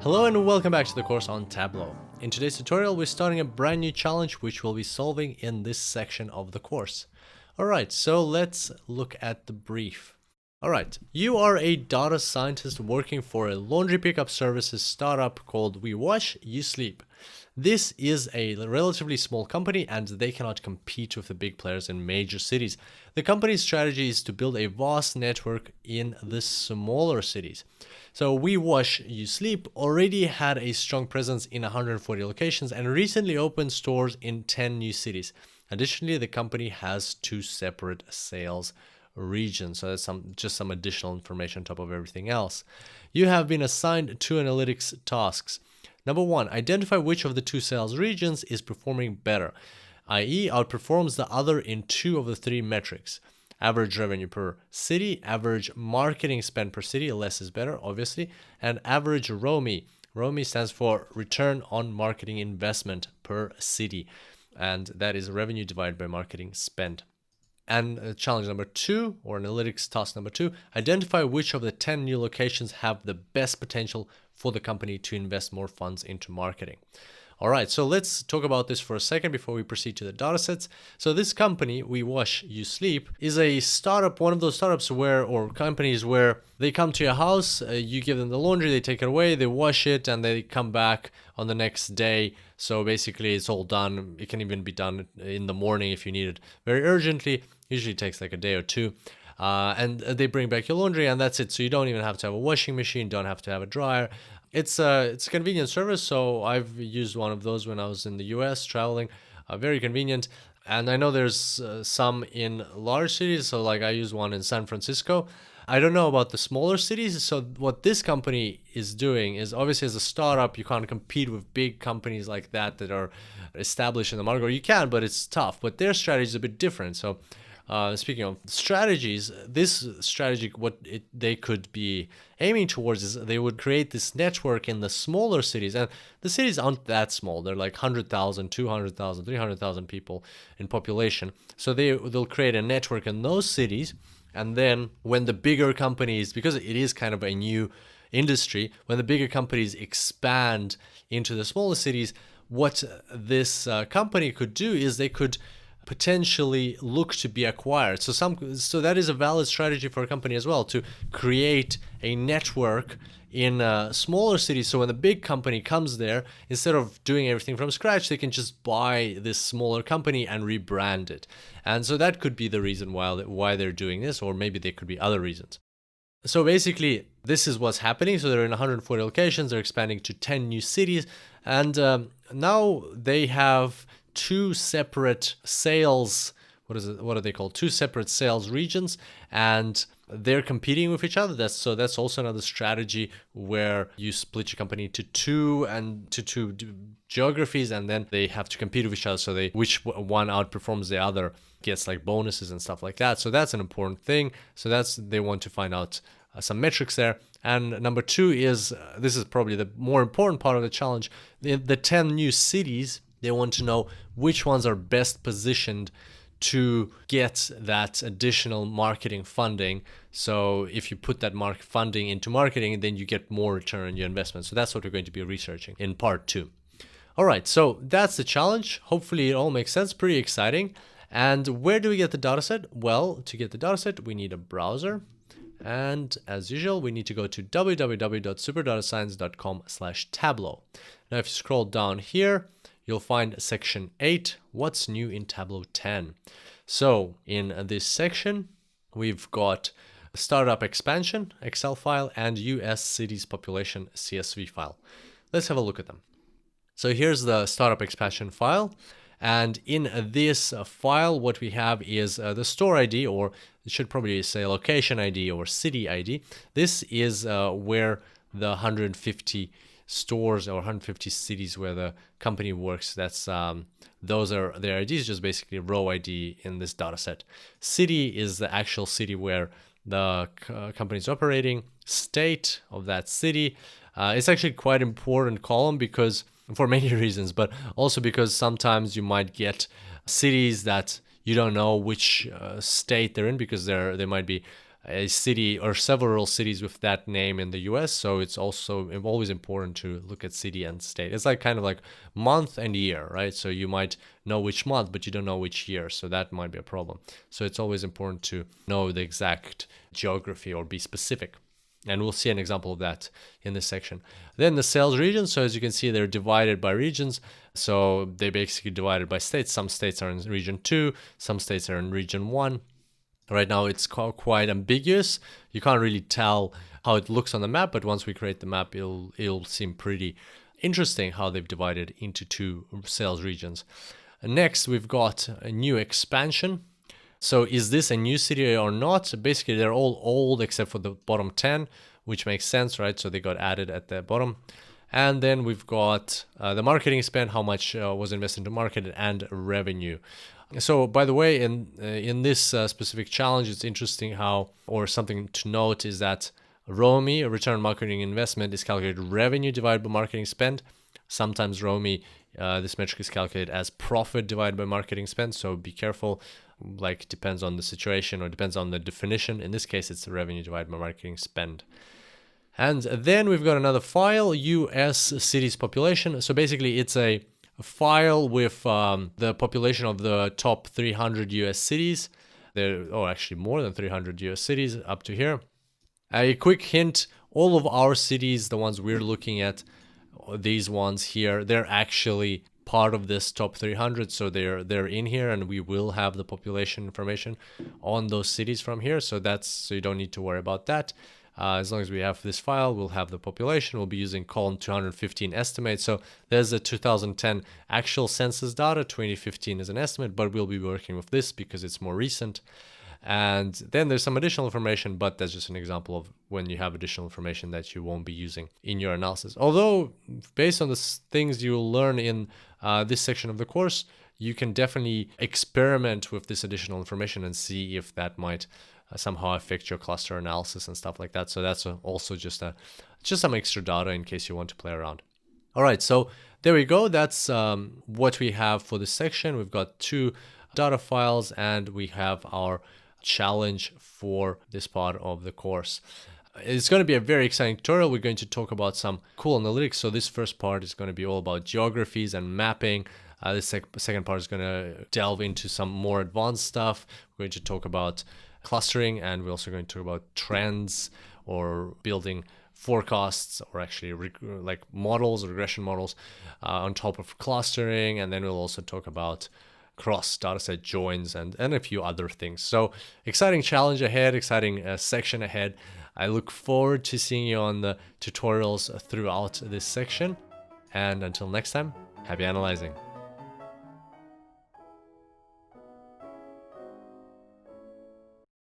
Hello and welcome back to the course on Tableau. In today's tutorial, we're starting a brand new challenge which we'll be solving in this section of the course. Alright, so let's look at the brief. Alright, you are a data scientist working for a laundry pickup services startup called We Wash, You Sleep. This is a relatively small company and they cannot compete with the big players in major cities. The company's strategy is to build a vast network in the smaller cities. So We Wash, You Sleep already had a strong presence in 140 locations and recently opened stores in 10 new cities. Additionally, the company has 2 separate sales regions. So that's just some additional information on top of everything else. You have been assigned 2 analytics tasks. Number 1, identify which of the 2 sales regions is performing better, i.e. outperforms the other in 2 of the 3 metrics. Average revenue per city, average marketing spend per city, less is better, obviously, and average ROMI. ROMI stands for return on marketing investment per city, and that is revenue divided by marketing spend. And challenge number 2, or analytics task number 2, identify which of the 10 new locations have the best potential for the company to invest more funds into marketing. All right, so let's talk about this for a second before we proceed to the datasets. So this company, We Wash, You Sleep, is a startup, one of those startups or companies where they come to your house, you give them the laundry, they take it away, they wash it, and they come back on the next day. So basically it's all done. It can even be done in the morning if you need it very urgently. Usually takes like a day or 2. And they bring back your laundry and that's it. So you don't even have to have a washing machine, don't have to have a dryer. It's a convenient service, so I've used one of those when I was in the US traveling. Very convenient. And I know there's some in large cities, so like I use one in San Francisco. I don't know about the smaller cities. So what this company is doing is, obviously as a startup, you can't compete with big companies like that are established in the market. Or you can, but it's tough. But their strategy is a bit different. So speaking of strategies, this strategy, they could be aiming towards is they would create this network in the smaller cities. And the cities aren't that small. They're like 100,000, 200,000, 300,000 people in population. So they'll create a network in those cities. And then when the bigger companies, because it is kind of a new industry, when the bigger companies expand into the smaller cities, what this company could do is they could potentially look to be acquired. So that is a valid strategy for a company as well, to create a network in smaller cities. So when the big company comes there, instead of doing everything from scratch, they can just buy this smaller company and rebrand it. And so that could be the reason why they're doing this, or maybe there could be other reasons. So basically, this is what's happening. So they're in 140 locations, they're expanding to 10 new cities, and now they have 2 separate sales, what are they called? 2 separate sales regions, and they're competing with each other. That's also another strategy where you split your company to 2 geographies, and then they have to compete with each other. So which one outperforms the other gets like bonuses and stuff like that. So that's an important thing. So they want to find out some metrics there. And number 2 is, this is probably the more important part of the challenge, the 10 new cities. They want to know which ones are best positioned to get that additional marketing funding. So if you put that funding into marketing, then you get more return on your investment. So that's what we're going to be researching in part 2. All right, so that's the challenge. Hopefully it all makes sense. Pretty exciting. And where do we get the dataset? Well, to get the dataset, we need a browser. And as usual, we need to go to www.superdatascience.com/Tableau. Now, if you scroll down here, you'll find section 8, what's new in Tableau 10. So in this section, we've got startup expansion, Excel file, and US cities population CSV file. Let's have a look at them. So here's the startup expansion file. And in this file, what we have is the store ID, or it should probably say location ID or city ID. This is where the 150 stores or 150 cities where the company works. Those are their IDs, just basically row ID in this data set. City is the actual city where the company is operating. State of that city. It's actually quite an important column because for many reasons, but also because sometimes you might get cities that you don't know which state they're in, because they might be a city or several cities with that name in the US. So it's also always important to look at city and state. It's like kind of like month and year, right? So you might know which month, but you don't know which year. So that might be a problem. So it's always important to know the exact geography or be specific. And we'll see an example of that in this section. Then the sales regions. So as you can see, they're divided by regions. So they basically divided by states. Some states are in region 2, some states are in region 1. Right now it's quite ambiguous. You can't really tell how it looks on the map, but once we create the map, it'll seem pretty interesting how they've divided into 2 sales regions. Next, we've got a new expansion. So is this a new city or not? Basically, they're all old except for the bottom 10, which makes sense, right? So they got added at the bottom. And then we've got the marketing spend, how much was invested into marketing, and revenue. So, by the way, in this specific challenge, it's interesting how, or something to note is that ROMI, return on marketing investment, is calculated revenue divided by marketing spend. Sometimes ROMI, this metric is calculated as profit divided by marketing spend. So be careful, like depends on the situation or depends on the definition. In this case, it's the revenue divided by marketing spend. And then we've got another file, US cities population. So basically it's a file with the population of the top 300 US cities. There, oh, actually more than 300 US cities up to here. A quick hint, all of our cities, the ones we're looking at, these ones here, they're actually part of this top 300. So they're in here, and we will have the population information on those cities from here. So you don't need to worry about that. As long as we have this file, we'll have the population. We'll be using column 215 estimate. So there's a 2010 actual census data. 2015 is an estimate, but we'll be working with this because it's more recent. And then there's some additional information, but that's just an example of when you have additional information that you won't be using in your analysis. Although, based on the things you'll learn in this section of the course, you can definitely experiment with this additional information and see if that might somehow affect your cluster analysis and stuff like that. So that's also just some extra data in case you want to play around. All right, so there we go. That's what we have for this section. We've got 2 data files and we have our challenge for this part of the course. It's going to be a very exciting tutorial. We're going to talk about some cool analytics. So this first part is going to be all about geographies and mapping. This second part is going to delve into some more advanced stuff. We're going to talk about clustering, and we're also going to talk about trends or building forecasts, or actually like models, regression models on top of clustering. And then we'll also talk about cross dataset joins and a few other things. So exciting challenge ahead, exciting section ahead. I look forward to seeing you on the tutorials throughout this section. And until next time, happy analyzing.